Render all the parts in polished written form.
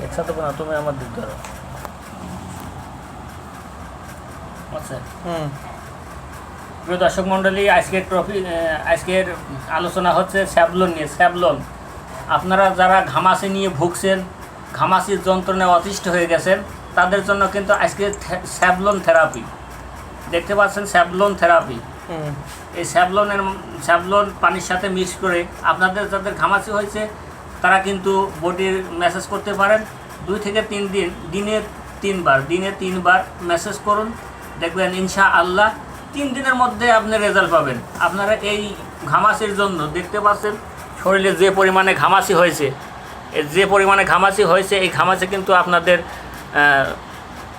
একসাথে না, তুমি আমার দিক ধরো। আচ্ছা, প্রিয় দর্শক মণ্ডলী, আজকের আলোচনা হচ্ছে স্যাভলন নিয়ে। স্যাভলন, আপনারা যারা ঘামাচি নিয়ে ভুগছেন, ঘামাচির যন্ত্রণায় অতিষ্ঠ হয়ে গেছেন, তাদের জন্য কিন্তু আজকে স্যাভলন থেরাপি দেখতে পাচ্ছেন। স্যাভলন থেরাপি, এই স্যাভলন পানির সাথে মিক্স করে আপনাদের যাদের ঘামাচি হয়েছে তারা কিন্তু বডির ম্যাসেজ করতে পারেন। 2 থেকে 3 দিন, দিনে 3 বার ম্যাসেজ করুন, দেখবেন ইনশাআল্লাহ 3 দিনের মধ্যে আপনি রেজাল্ট পাবেন। আপনারা এই ঘামাচির জন্য দেখতে পাচ্ছেন শরীরে যে পরিমাণে ঘামাচি হয়েছে, এই ঘামাচি কিন্তু আপনাদের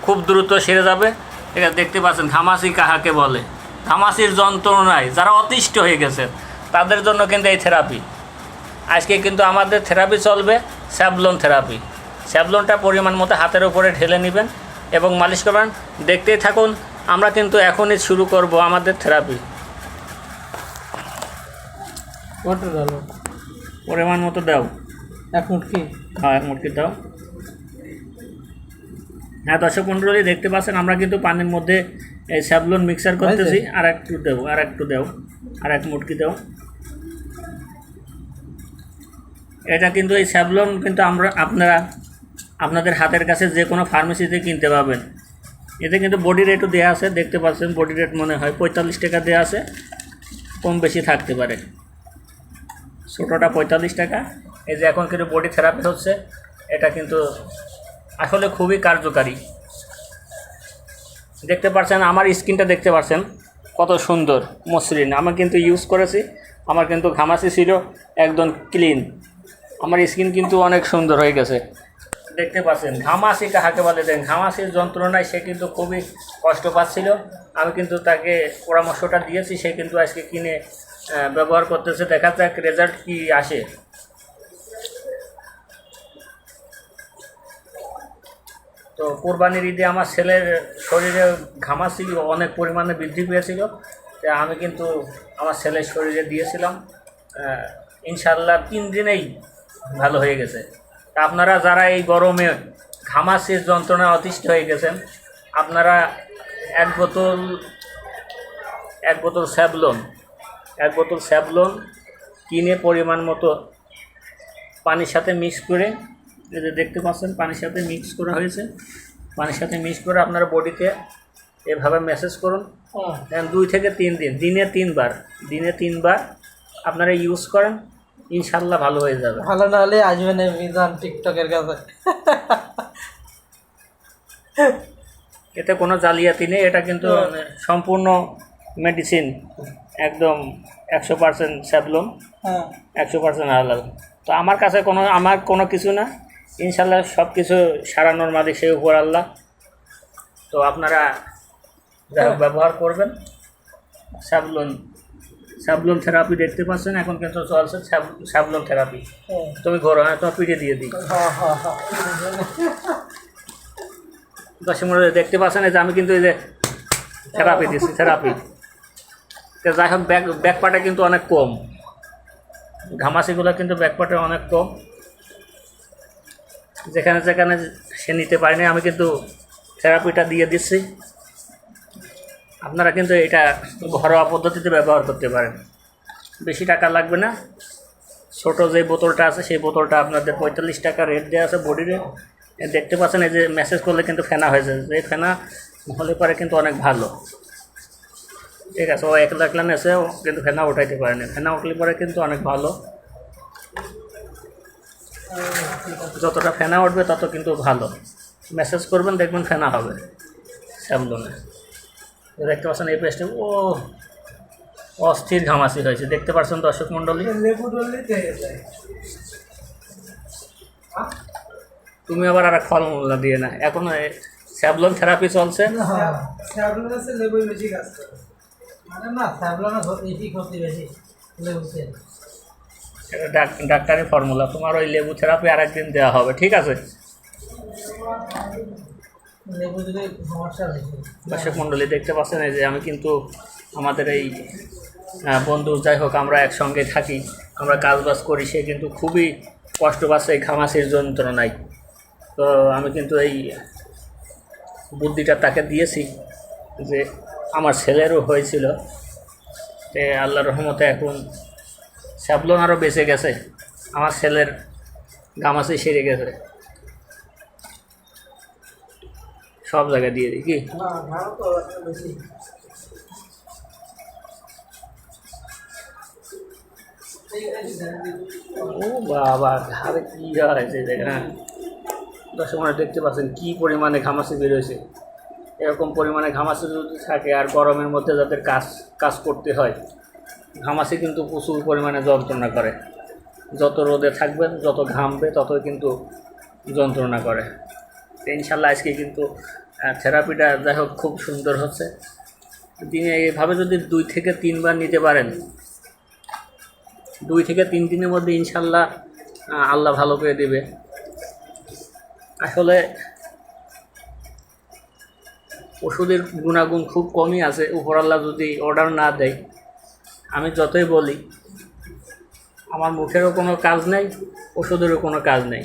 খুব দ্রুত সেরে যাবে। এটা দেখতে পাচ্ছেন ঘামাচি কাহাকে বলে। ঘামাচির যন্ত্রণায় যারা অতিষ্ঠ হয়ে গেছে তাদের জন্য কিন্তু এই থেরাপি। আজকে কিন্তু আমাদের থেরাপি চলবে স্যাভলন থেরাপি। স্যাভলনটা পরিমাণ মতো হাতের উপরে ঢেলে নেবেন এবং মালিশ করবেন। দেখতেই থাকুন, আমরা কিন্তু এখনই শুরু করব আমাদের থেরাপি। পরিমাণ মতো দাও, 1 মুটকি। হ্যাঁ 1 মুটকি দাও। হ্যাঁ দর্শক মণ্ডলী, দেখতে পাচ্ছেন আমরা কিন্তু পানির মধ্যে এই স্যাভলন মিক্সার করতেছি। আর একটু দাও, আর 1 মুটকি দাও। এটা কিন্তু এই স্যাভলন কিন্তু আপনারা আপনাদের হাতের কাছে যে কোনো ফার্মেসিতে কিনতে পাবেন। এতে কিন্তু বডি রেটও দেওয়া আছে, দেখতে পাচ্ছেন বডি রেট মনে হয় 45 টাকা দেওয়া আছে, কম বেশি থাকতে পারে। ছোটোটা 45 টাকা। এই যে এখন কিন্তু বডি থেরাপি হচ্ছে, এটা কিন্তু আসলে খুবই কার্যকারী। দেখতে পাচ্ছেন আমার স্কিনটা, দেখতে পাচ্ছেন কত সুন্দর মসৃণ। আমি কিন্তু ইউজ করেছি, আমার কিন্তু ঘামাচি ছিল একদম ক্লিন, আমার স্কিন কিন্তু অনেক সুন্দর হয়ে গেছে। দেখতে পাচ্ছেন ঘামাচি কাহাকে বলে, দেন ঘামাচির যন্ত্রণায় সে কিন্তু খুবই কষ্ট পাচ্ছিল। আমি কিন্তু তাকে পরামর্শটা দিয়েছি, সে কিন্তু আজকে কিনে ব্যবহার করতেছে। দেখা যাক রেজাল্ট কি আসে। তো কোরবানির ঈদে আমার ছেলের শরীরে ঘামাচি অনেক পরিমাণে বৃদ্ধি পেয়েছিল, আমি কিন্তু আমার ছেলের শরীরে দিয়েছিলাম। ইনশাআল্লাহ 3 দিনেই ভালো হয়ে গেছে। তা আপনারা যারা এই গরমে ঘামাচির যন্ত্রণায় অতিষ্ঠ হয়ে গেছেন, আপনারা এক বোতল স্যাভলন কিনে পরিমাণ মতো পানির সাথে মিক্স করে, এই যে দেখতে পাচ্ছেন পানির সাথে মিক্স করা হয়েছে, পানির সাথে মিক্স করে আপনারা বডিতে এভাবে ম্যাসেজ করুন। 2 থেকে 3 দিন, দিনে 3 বার আপনারা ইউজ করেন, ইনশাল্লাহ ভালো হয়ে যাবে। ভালো না হলে আসবেন মিজান টিকটকের কাছে। এতে কোনো জালিয়াতি নেই, এটা কিন্তু সম্পূর্ণ মেডিসিন, একদম 100% স্যাভলন, 100% হালাল। তো আমার কাছে আমার কোনো কিছু না, ইনশাল্লাহ সব কিছু সারানোর মালিক সেই উপর আল্লাহ। তো আপনারা যা ব্যবহার করবেন। স্যাভলন থেরাপি দেখতে পাচ্ছেন এখন কিন্তু চলছে স্যাভলন থেরাপি। তুমি ঘরো, হ্যাঁ তোমার পিঠে দিয়ে দিই। দর্শক মণ্ডলী দেখতে পাচ্ছেন যে আমি কিন্তু এই যে থেরাপি দিচ্ছি, তো যাই হোক ব্যাক পার্টে কিন্তু অনেক কম, ঘামাচিগুলো কিন্তু ব্যাক পার্টে অনেক কম, যেখানে সে নিতে পারেনি, আমি কিন্তু থেরাপিটা দিয়ে দিচ্ছি। আপনারা কিন্তু এটা ঘরোয়া পদ্ধতিতে ব্যবহার করতে পারেন, বেশি টাকা লাগবে না। ছোটো যে বোতলটা আছে সেই বোতলটা আপনাদের 45 টাকা রেট দেওয়া আছে, বডি রেট। দেখতে পাচ্ছেন এই যে মেসেজ করলে কিন্তু ফেনা হয়েছে, এই ফেনা হলে পরে কিন্তু অনেক ভালো। ঠিক আছে, ও একলা এসে কিন্তু ফেনা উঠাইতে পারেনি, ফেনা উঠলে পরে কিন্তু অনেক ভালো। যতটা ফেনা উঠবে তত কিন্তু ভালো। মেসেজ করবেন, দেখবেন ফেনা হবে স্যাভলনে। দেখতে পাচ্ছেন এই পেস্টে অস্থির ঘামাচি হয়েছে, দেখতে পাচ্ছেন দর্শক মণ্ডলী। তুমি আবার আর ফলমূল দিয়ে না, এখন স্যাভলন থেরাপি চলছে। এটা ডাক্তারি ফর্মুলা, তোমার ওই লেবু থেরাপি আরেকদিন দেওয়া হবে, ঠিক আছে দর্শক মণ্ডলী। দেখতে পাচ্ছেন এই যে আমি কিন্তু আমাদের এই বন্ধু, যাই হোক আমরা একসঙ্গে থাকি, আমরা কাজবাজ করি, সে কিন্তু খুবই কষ্ট পাচ্ছে এই ঘামাচির যন্ত্রণায়। তো আমি কিন্তু এই বুদ্ধিটা তাকে দিয়েছি যে আমার ছেলেরও হয়েছিল, তে আল্লাহর রহমতে এখন স্যাভলন আরও বেঁচে গেছে, আমার ছেলের ঘামাচি সেরে গেছে। সব জায়গায় দিয়ে দিই কি ও বাবা, ঘাড়ে কি হয়েছে দেখেন, দর্শক মনে দেখতে পাচ্ছেন কি পরিমাণে ঘামাচি বেরোয়েছে। এরকম পরিমাণে ঘামাচি যদি থাকে আর গরমের মধ্যে যাদের কাজ করতে হয়, ঘামাচি কিন্তু প্রচুর পরিমাণে যন্ত্রণা করে। যত রোদে থাকবেন, যত ঘামবে, ততই কিন্তু যন্ত্রণা করে। তো ইনশাল্লাহ আজকে কিন্তু থেরাপিটা যাই হোক খুব সুন্দর হচ্ছে। দিনে এইভাবে যদি 2 থেকে 3 বার নিতে পারেন, 2 থেকে 3 দিনের মধ্যে ইনশাল্লাহ আল্লাহ ভালো করে দেবে। আসলে ওষুধের গুণাগুণ খুব কমই আছে, উপরআল্লাহ যদি অর্ডার না দেয়। আমি যতই বলি, আমার মুখেরও কোনো কাজ নেই, ওষুধেরও কোনো কাজ নেই।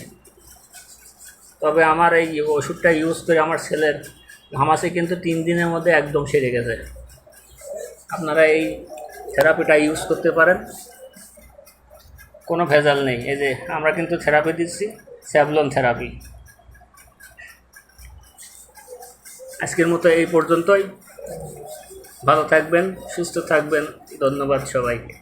তবে আমার এই ওষুধটা ইউজ করে আমার ছেলের ঘামাচি কিন্তু 3 দিনের মধ্যে একদম সেরে গেছে। আপনারা এই থেরাপিটা ইউজ করতে পারেন, কোনো ভেজাল নেই। এই যে আমরা কিন্তু থেরাপি দিচ্ছি, স্যাভলন থেরাপি। আজকের মতো এই পর্যন্তই। ভালো থাকবেন, সুস্থ থাকবেন। ধন্যবাদ সবাইকে।